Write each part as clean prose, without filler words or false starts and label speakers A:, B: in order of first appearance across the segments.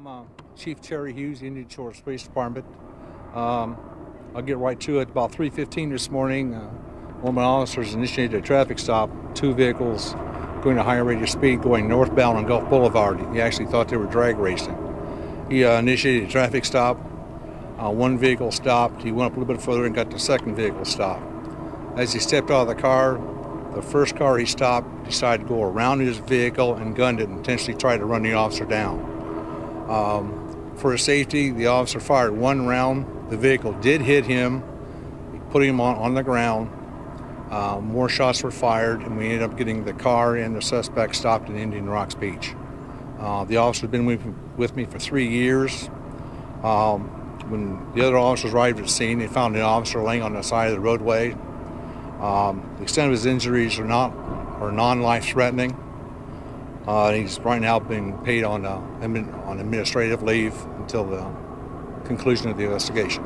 A: I'm Chief Terry Hughes, Indian Shores Police Department. I'll get right to it. About 3:15 this morning, one of my officers initiated a traffic stop. Two vehicles going at a higher rate of speed going northbound on Gulf Boulevard. He actually thought they were drag racing. He initiated a traffic stop. One vehicle stopped. He went up a little bit further and got the second vehicle stopped. As he stepped out of the car, the first car he stopped decided to go around his vehicle and gunned it and intentionally tried to run the officer down. For his safety, the officer fired one round. The vehicle did hit him, putting him on the ground. More shots were fired, and we ended up getting the car and the suspect stopped in Indian Rocks Beach. The officer had been with me for 3 years. When the other officers arrived at the scene, they found the officer laying on the side of the roadway. The extent of his injuries are non-life-threatening. He's right now being paid on administrative leave until the conclusion of the investigation.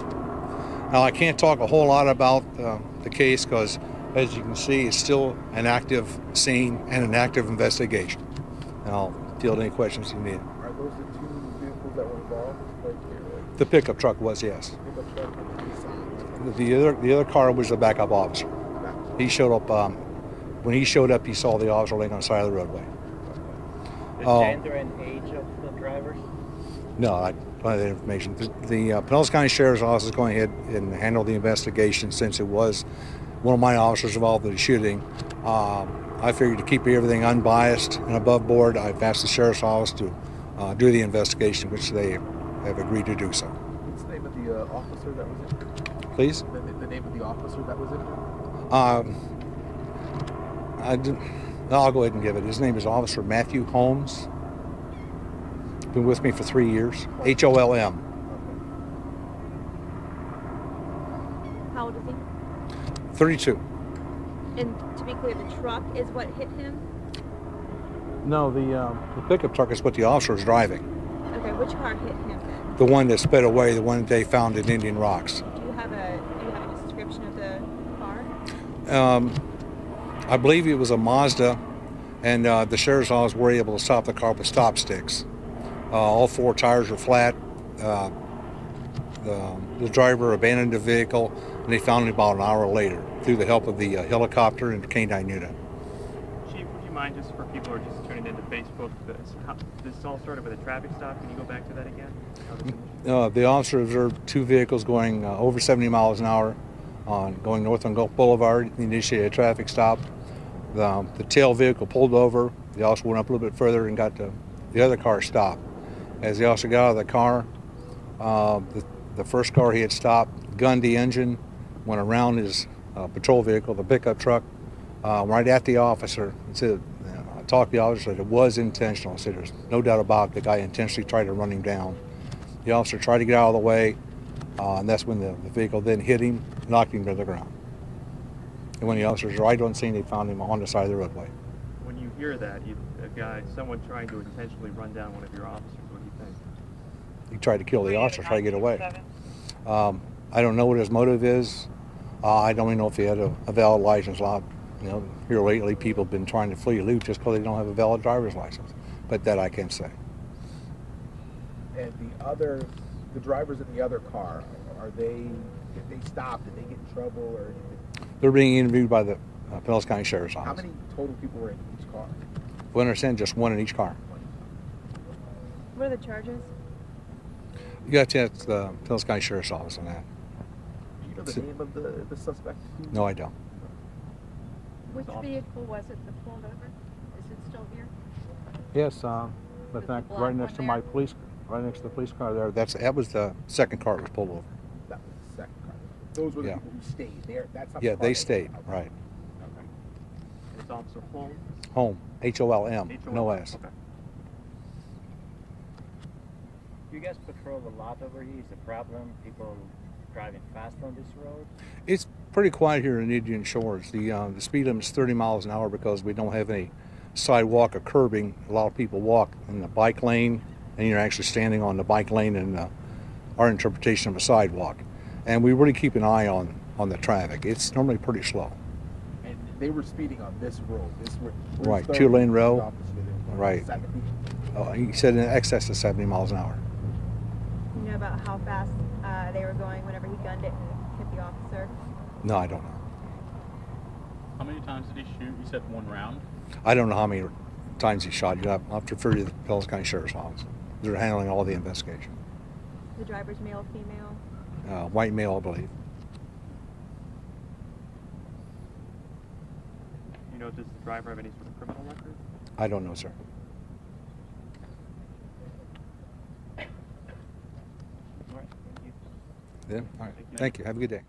A: Now, I can't talk a whole lot about the case because, as you can see, it's still an active scene and an active investigation. And I'll field any questions you need.
B: Are those the two vehicles that were involved?
A: The pickup truck was, yes.
B: Pickup truck.
A: The other car was the backup officer. He showed up. When he showed up, he saw the officer laying on the side of the roadway.
C: The gender and age of the drivers?
A: No, I don't have that information. The Pinellas County Sheriff's Office is going ahead and handle the investigation since it was one of my officers involved in the shooting. I figured to keep everything unbiased and above board, I've asked the Sheriff's Office to do the investigation, which they have agreed to do so.
B: What's the name of the officer that was injured?
A: Please?
B: The name of the officer that was injured?
A: I'll go ahead and give it. His name is Officer Matthew Holmes. Been with me for 3 years. Holm.
D: How old is he?
A: 32.
D: And to be clear, the truck is what hit him?
A: No, the pickup truck is what the officer was driving.
D: Okay, which car hit him then?
A: The one that sped away, the one that they found in Indian Rocks.
D: Do you have a description of the car?
A: I believe it was a Mazda, and the Sheriff's Office were able to stop the car with stop sticks. All four tires were flat. The driver abandoned the vehicle, and they found him about an hour later through the help of the helicopter and the canine unit.
C: Chief, would you mind, just for people who are just tuning into Facebook, this all started with a traffic stop? Can you go back to that again?
A: The officer observed two vehicles going over 70 miles an hour going north on Gulf Boulevard. He initiated a traffic stop. The tail vehicle pulled over. The officer went up a little bit further and got the other car stopped. As the officer got out of the car, the first car he had stopped, gunned the engine, went around his patrol vehicle, the pickup truck, right at the officer. He said, I talked to the officer, said it was intentional. I said there's no doubt about it. The guy intentionally tried to run him down. The officer tried to get out of the way, and that's when the vehicle then hit him, knocked him to the ground. And when the officers arrived on scene, they found him on the side of the roadway.
C: When you hear that, someone trying to intentionally run down one of your officers, what do you think?
A: He tried to kill the officer, tried to get away. I don't know what his motive is. I don't even know if he had a valid license. Here lately, people have been trying to flee loot just because they don't have a valid driver's license. But that I can't say.
B: And the drivers in the other car, if they stopped, did they get in trouble or anything?
A: They're being interviewed by the Pinellas County Sheriff's Office.
B: How many total people were in each car?
A: We understand just one in each car.
D: What are the charges?
A: You got to ask the Pinellas County Sheriff's Office on that.
B: Do you know the name of the suspect?
A: No, I don't.
E: Which vehicle was it that pulled over? Is it still here?
A: Yes, in fact, right next to my police, right next to the police car there. That was the second car that was pulled over.
B: That was the second car. Those were the people who stayed there. That's not
A: yeah,
B: the car
A: they stayed.
B: okay.
A: Right.
B: Okay.
C: It's Officer Holmes?
A: Holm, Holm, no S.
C: Okay.
F: You guys patrol a lot over here. Is a problem? People driving fast on this road?
A: It's pretty quiet here in Indian Shores. The speed limit is 30 miles an hour because we don't have any sidewalk or curbing. A lot of people walk in the bike lane, and you're actually standing on the bike lane in our interpretation of a sidewalk. And we really keep an eye on the traffic. It's normally pretty slow.
B: And they were speeding on this road.
A: Right, 2-lane road. Right. He said in excess of 70 miles an hour.
D: You know about how fast they were going whenever he gunned it and hit the officer?
A: No, I don't know.
G: How many times did he shoot? You said one round?
A: I don't know how many times he shot. I'll have to refer you to the Pinellas County Sheriff's Office. They're handling all the investigation.
D: The driver's male, female?
A: White male, I believe.
C: You know, does the driver have any sort of criminal record?
A: I don't know, sir.
F: All right, thank you.
A: Yeah. All right. Thank you. Have a good day.